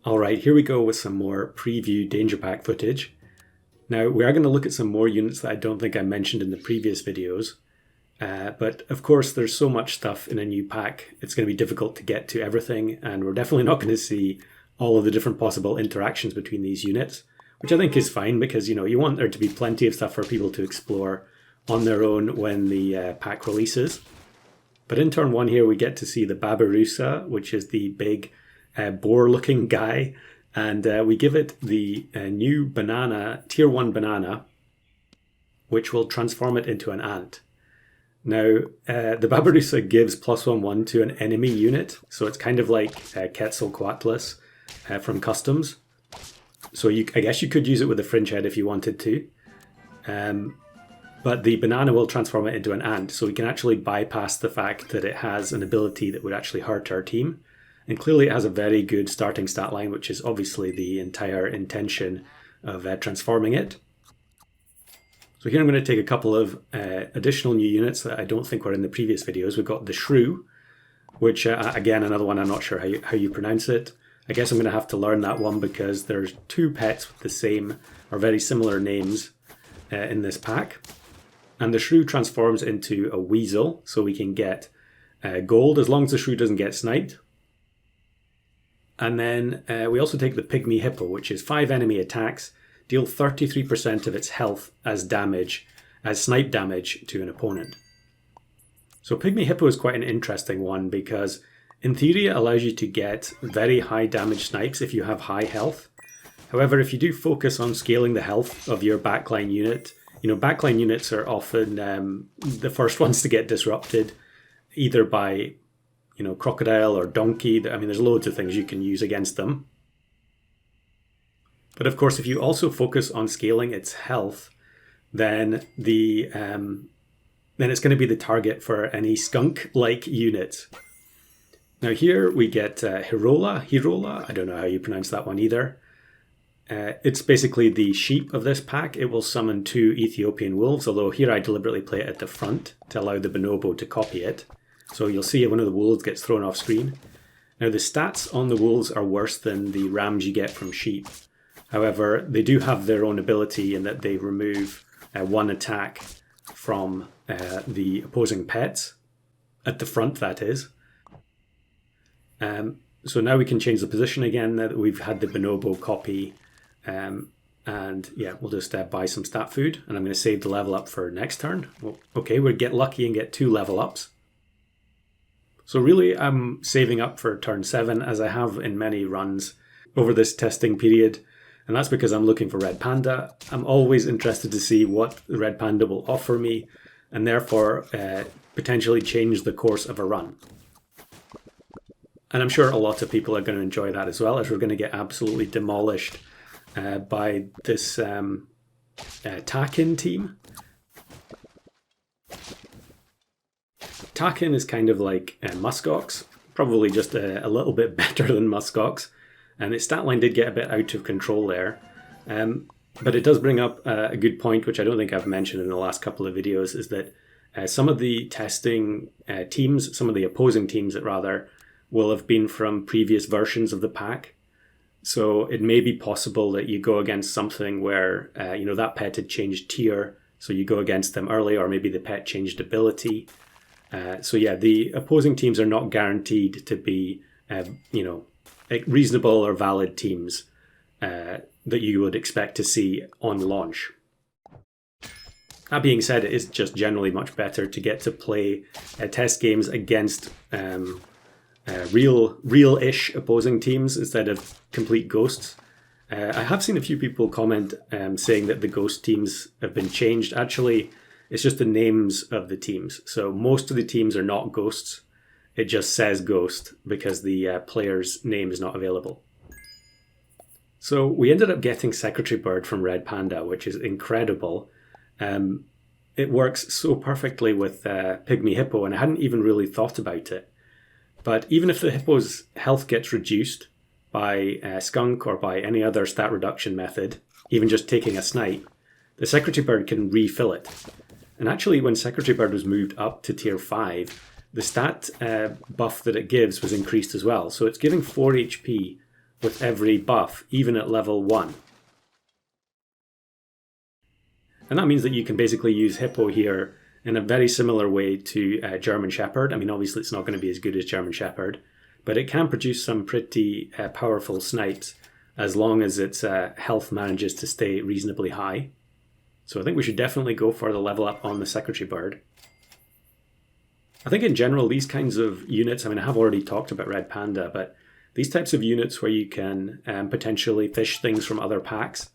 Alright, here we go with some more preview danger pack footage. Now we are going to look at some more units that I don't think I mentioned in the previous videos. But of course there's so much stuff in a new pack, it's going to be difficult to get to everything, and we're definitely not going to see all of the different possible interactions between these units, which I think is fine because you want there to be plenty of stuff for people to explore on their own when the pack releases. But in turn 1 here we get to see the Babirusa, which is the big boar-looking guy, and we give it the new banana, tier 1 banana, which will transform it into an ant. Now, the Babirusa gives +1/1 to an enemy unit, so it's kind of like Quetzalcoatlus from Customs. So I guess you could use it with a fringe head if you wanted to. But the banana will transform it into an ant, so we can actually bypass the fact that it has an ability that would actually hurt our team. And clearly it has a very good starting stat line, which is obviously the entire intention of transforming it. So here I'm going to take a couple of additional new units that I don't think were in the previous videos. We've got the Shrew, which again, another one I'm not sure how you pronounce it. I guess I'm going to have to learn that one because there's 2 pets with the same or very similar names in this pack. And the Shrew transforms into a weasel, so we can get gold as long as the Shrew doesn't get sniped. And then we also take the Pygmy Hippo, which is 5 enemy attacks, deal 33% of its health as damage, as snipe damage to an opponent. So Pygmy Hippo is quite an interesting one because in theory it allows you to get very high damage snipes if you have high health. However, if you do focus on scaling the health of your backline unit, backline units are often the first ones to get disrupted, either by crocodile or donkey. I mean, there's loads of things you can use against them. But of course, if you also focus on scaling its health, then it's going to be the target for any skunk-like units. Now here we get Hirola, I don't know how you pronounce that one either. It's basically the sheep of this pack. It will summon 2 Ethiopian wolves, although here I deliberately play it at the front to allow the bonobo to copy it. So you'll see one of the wolves gets thrown off screen. Now the stats on the wolves are worse than the rams you get from sheep. However, they do have their own ability in that they remove 1 attack from the opposing pets. At the front, that is. So now we can change the position again now that we've had the bonobo copy. And yeah, we'll just buy some stat food, and I'm going to save the level up for next turn. Well, okay, we'll get lucky and get 2 level ups. So really I'm saving up for turn 7, as I have in many runs over this testing period. And that's because I'm looking for Red Panda. I'm always interested to see what the Red Panda will offer me, and therefore potentially change the course of a run. And I'm sure a lot of people are going to enjoy that as well, as we're going to get absolutely demolished by this Takin team. Takin is kind of like Muskox, probably just a little bit better than Muskox. And its stat line did get a bit out of control there. But it does bring up a good point, which I don't think I've mentioned in the last couple of videos, is that some of the testing teams, some of the opposing teams rather, will have been from previous versions of the pack. So it may be possible that you go against something where that pet had changed tier, so you go against them early, or maybe the pet changed ability. So yeah, the opposing teams are not guaranteed to be reasonable or valid teams that you would expect to see on launch. That being said, it is just generally much better to get to play test games against real-ish opposing teams instead of complete ghosts. I have seen a few people comment saying that the ghost teams have been changed. Actually, it's just the names of the teams. So most of the teams are not ghosts. It just says ghost because the player's name is not available. So we ended up getting Secretary Bird from Red Panda, which is incredible. It works so perfectly with Pygmy Hippo, and I hadn't even really thought about it. But even if the hippo's health gets reduced by skunk or by any other stat reduction method, even just taking a snipe, the Secretary Bird can refill it. And actually, when Secretary Bird was moved up to tier 5, the stat buff that it gives was increased as well. So it's giving 4 HP with every buff, even at level 1. And that means that you can basically use Hippo here in a very similar way to German Shepherd. I mean, obviously it's not going to be as good as German Shepherd, but it can produce some pretty powerful snipes as long as its health manages to stay reasonably high. So I think we should definitely go for the level up on the Secretary Bird. I think in general, these kinds of units, I mean, I have already talked about Red Panda, but these types of units where you can potentially fish things from other packs,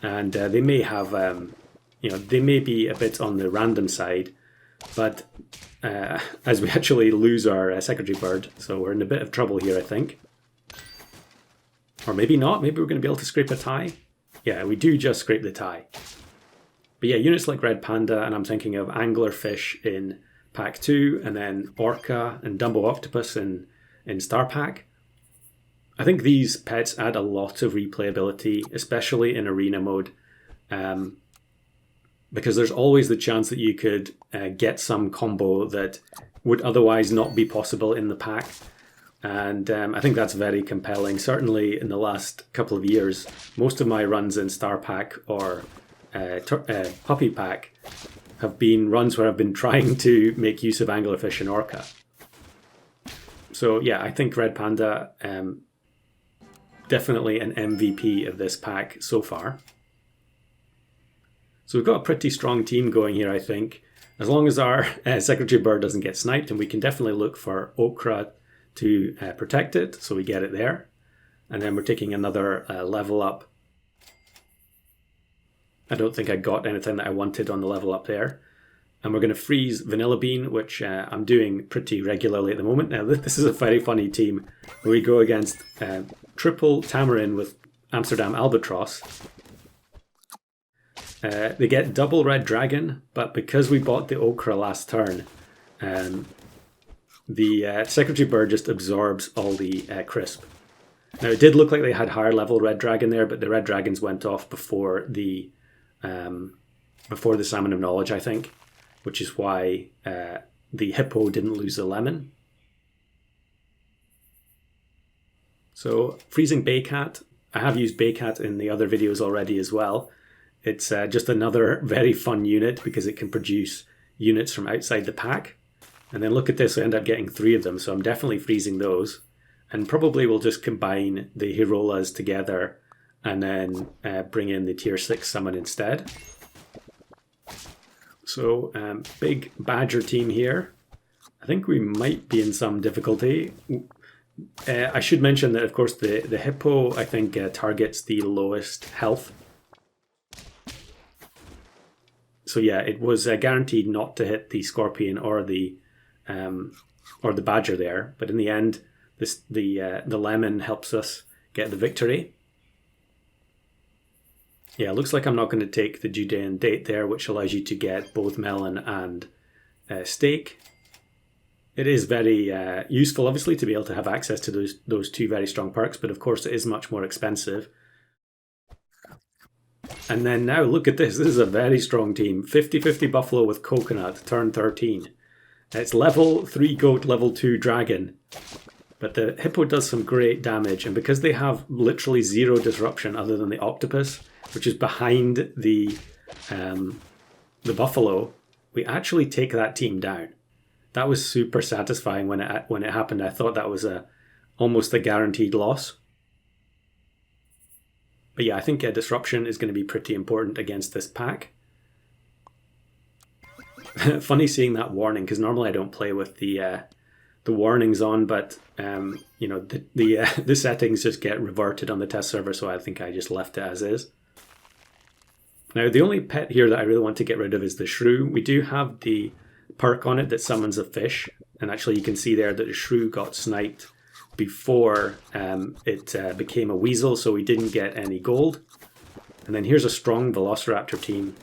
and they may have, they may be a bit on the random side, but as we actually lose our Secretary Bird, so we're in a bit of trouble here, I think. Or maybe not, maybe we're going to be able to scrape a tie. Yeah, we do just scrape the tie. But yeah, units like Red Panda, and I'm thinking of Anglerfish in Pack 2, and then Orca and Dumbo Octopus in Star Pack. I think these pets add a lot of replayability, especially in arena mode, because there's always the chance that you could get some combo that would otherwise not be possible in the pack. And I think that's very compelling. Certainly in the last couple of years, most of my runs in Star Pack or Puppy Pack have been runs where I've been trying to make use of Anglerfish and Orca. So yeah, I think Red Panda, definitely an MVP of this pack so far. So we've got a pretty strong team going here, I think. As long as our Secretary Bird doesn't get sniped, and we can definitely look for Okra to protect it, so we get it there. And then we're taking another level up. I don't think I got anything that I wanted on the level up there. And we're going to freeze Vanilla Bean, which I'm doing pretty regularly at the moment. Now, this is a very funny team where we go against triple Tamarin with Amsterdam Albatross. They get double Red Dragon, but because we bought the Okra last turn, the Secretary Bird just absorbs all the crisp. Now, it did look like they had higher level Red Dragon there, but the Red Dragons went off before the Salmon of Knowledge, I think, which is why the Hippo didn't lose the Lemon. So, freezing Baycat. I have used Baycat in the other videos already as well. It's just another very fun unit because it can produce units from outside the pack. And then look at this, I end up getting 3 of them, so I'm definitely freezing those. And probably we'll just combine the Hirolas together and then bring in the tier 6 summon instead. So, big Badger team here. I think we might be in some difficulty. I should mention that, of course, the Hippo, I think, targets the lowest health. So yeah, it was guaranteed not to hit the Scorpion or the Badger there. But in the end, the Lemon helps us get the victory. Yeah, looks like I'm not going to take the Judean Date there, which allows you to get both Melon and Steak. It is very useful, obviously, to be able to have access to those 2 very strong perks, but of course it is much more expensive. And then now, look at this. This is a very strong team. 50-50 Buffalo with Coconut, turn 13. It's level 3 Goat, level 2 Dragon. But the Hippo does some great damage, and because they have literally 0 disruption other than the Octopus, which is behind the Buffalo, we actually take that team down. That was super satisfying when it happened. I thought that was almost a guaranteed loss. But yeah, I think disruption is going to be pretty important against this pack. Funny seeing that warning, because normally I don't play with the warnings on, but the settings just get reverted on the test server, so I think I just left it as is. Now, the only pet here that I really want to get rid of is the Shrew. We do have the perk on it that summons a fish, and actually you can see there that the Shrew got sniped before it became a Weasel, so we didn't get any gold. And then here's a strong Velociraptor team.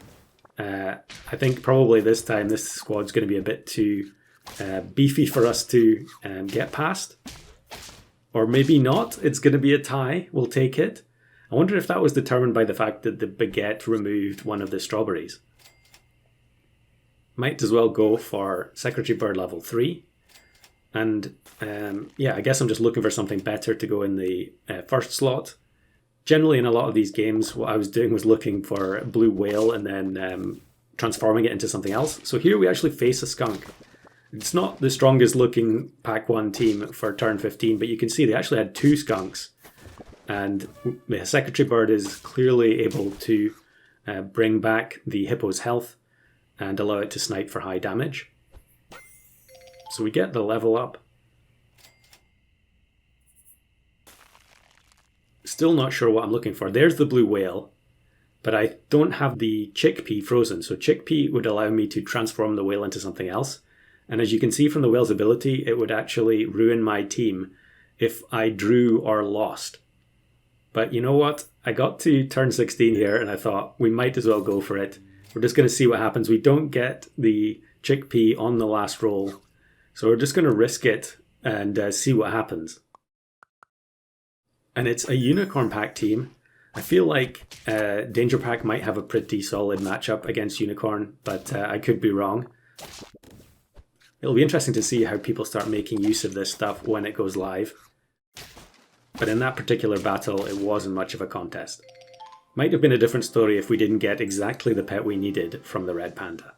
I think probably this time this squad's going to be a bit too beefy for us to get past. Or maybe not. It's going to be a tie. We'll take it. I wonder if that was determined by the fact that the Baguette removed one of the strawberries. Might as well go for Secretary Bird level 3. And yeah, I guess I'm just looking for something better to go in the first slot. Generally, in a lot of these games, what I was doing was looking for blue whale and then transforming it into something else. So here we actually face a skunk. It's not the strongest looking pack 1 team for turn 15, but you can see they actually had 2 skunks. And the secretary bird is clearly able to bring back the hippo's health and allow it to snipe for high damage. So we get the level up. Still not sure what I'm looking for. There's the blue whale, but I don't have the chickpea frozen. So chickpea would allow me to transform the whale into something else. And as you can see from the whale's ability, it would actually ruin my team if I drew or lost. But you know what? I got to turn 16 here and I thought we might as well go for it. We're just going to see what happens. We don't get the chickpea on the last roll. So we're just going to risk it and see what happens. And it's a unicorn pack team. I feel like Danger Pack might have a pretty solid matchup against unicorn, but I could be wrong. It'll be interesting to see how people start making use of this stuff when it goes live. But in that particular battle, it wasn't much of a contest. Might have been a different story if we didn't get exactly the pet we needed from the red panda.